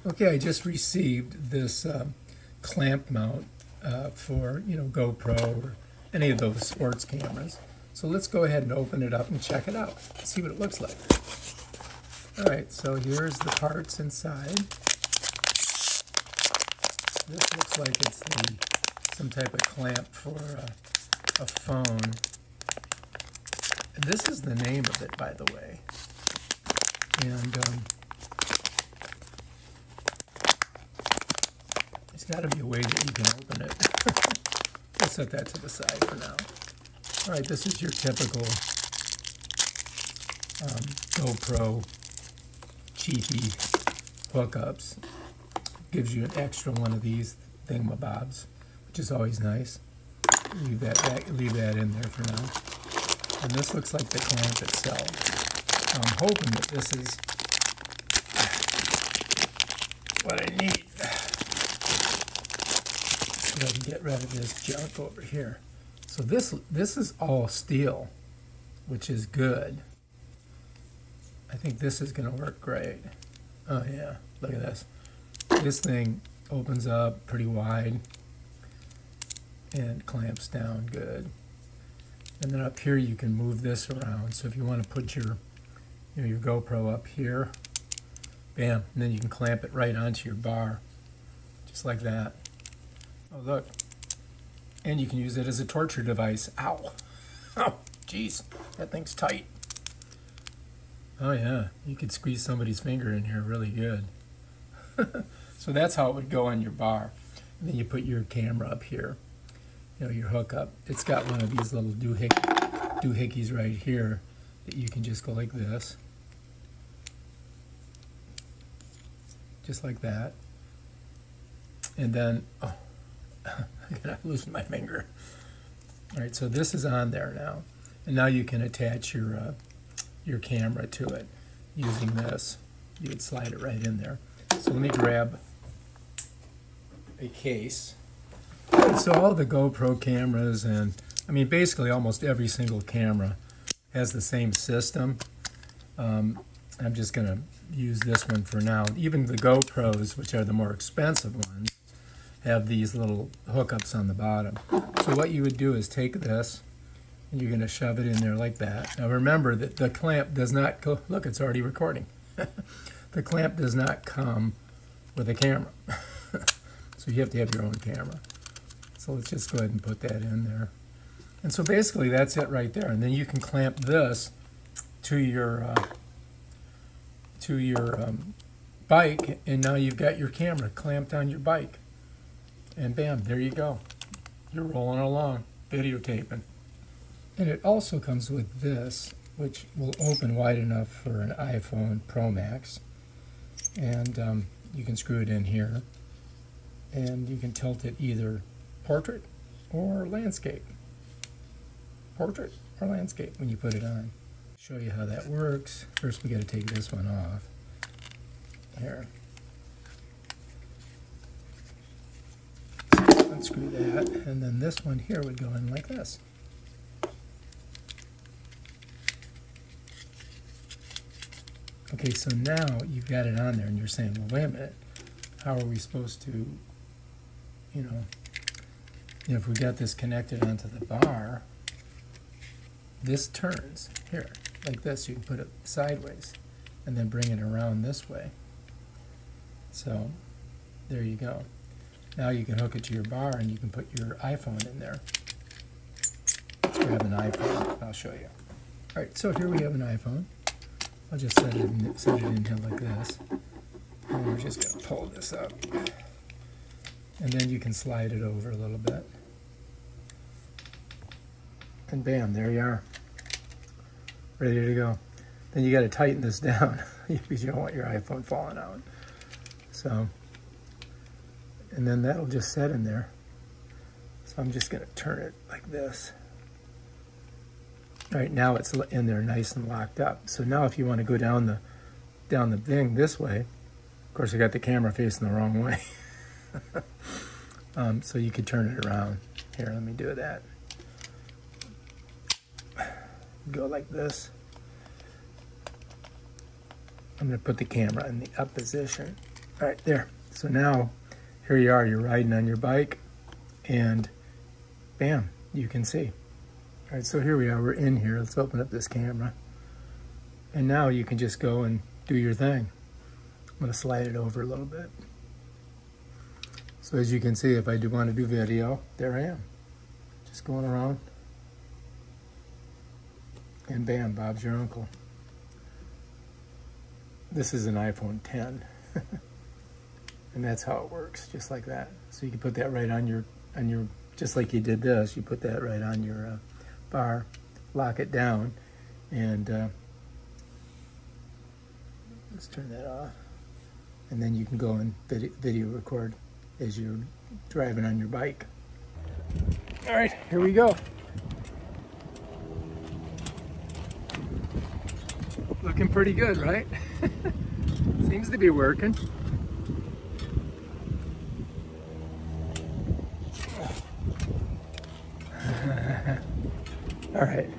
Okay, I just received this clamp mount for, GoPro or any of those sports cameras. So let's go ahead and open it up and check it out, see what it looks like. All right, so here's the parts inside. This looks like it's some type of clamp for a phone. And this is the name of it, by the way. And there's got to be a way that you can open it. I'll set that to the side for now. All right, this is your typical GoPro cheapy hookups. Gives you an extra one of these thingamabobs, which is always nice. Leave that in there for now. And this looks like the clamp itself. I'm hoping that this is what I need so I can get rid of this junk over here. So this is all steel, which is good. I think this is going to work great. Oh yeah, look at this. This thing opens up pretty wide and clamps down good. And then up here you can move this around. So if you want to put your GoPro up here, bam, and then you can clamp it right onto your bar, just like that. Oh look, and you can use it as a torture device. Ow, oh, geez, that thing's tight. Oh yeah, you could squeeze somebody's finger in here really good. So that's how it would go on your bar. And then you put your camera up here, your hookup. It's got one of these little doohickeys right here that you can just go like this. Just like that. And then, oh, I'm losing my finger. All right, so this is on there now. And now you can attach your camera to it using this. You would slide it right in there. So let me grab a case. So all the GoPro cameras, and I mean basically almost every single camera has the same system. I'm just going to use this one for now. Even the GoPros, which are the more expensive ones, have these little hookups on the bottom. So what you would do is take this and you're going to shove it in there like that. Now remember that the clamp does not go, look, it's already recording. The clamp does not come with a camera. So you have to have your own camera. So let's just go ahead and put that in there. And so basically that's it right there. And then you can clamp this to your bike, and now you've got your camera clamped on your bike. And bam, there you go. You're rolling along, videotaping. And it also comes with this, which will open wide enough for an iPhone Pro Max. And you can screw it in here. And you can tilt it either portrait or landscape. Portrait or landscape when you put it on. Show you how that works. First we got to take this one off. Here. So unscrew that, and then this one here would go in like this. Okay, so now you've got it on there and you're saying, well, wait a minute, how are we supposed to, if we got this connected onto the bar, this turns here, like this. You can put it sideways and then bring it around this way. So there you go. Now you can hook it to your bar and you can put your iPhone in there. Let's grab an iPhone, I'll show you. All right, so here we have an iPhone. I'll just set it in here like this. And we're just going to pull this up. And then you can slide it over a little bit. And bam, there you are. Ready to go. Then you got to tighten this down because you don't want your iPhone falling out. So, and then that'll just set in there. So I'm just going to turn it like this. All right, now it's in there nice and locked up. So now if you want to go down the thing this way, of course I got the camera facing the wrong way. So you could turn it around. Here, let me do that. Go like this. I'm going to put the camera in the up position. All right, there. So now, here you are, you're riding on your bike, and bam, you can see. All right, so here we are, we're in here. Let's open up this camera. And now you can just go and do your thing. I'm gonna slide it over a little bit. So as you can see, if I do want to do video, there I am. Just going around. And bam, Bob's your uncle. This is an iPhone 10. And that's how it works, just like that. So you can put that right on your, just like you did this, you put that right on your bar, lock it down, and let's turn that off. And then you can go and video record as you're driving on your bike. All right, here we go. Looking pretty good, right? Seems to be working. All right.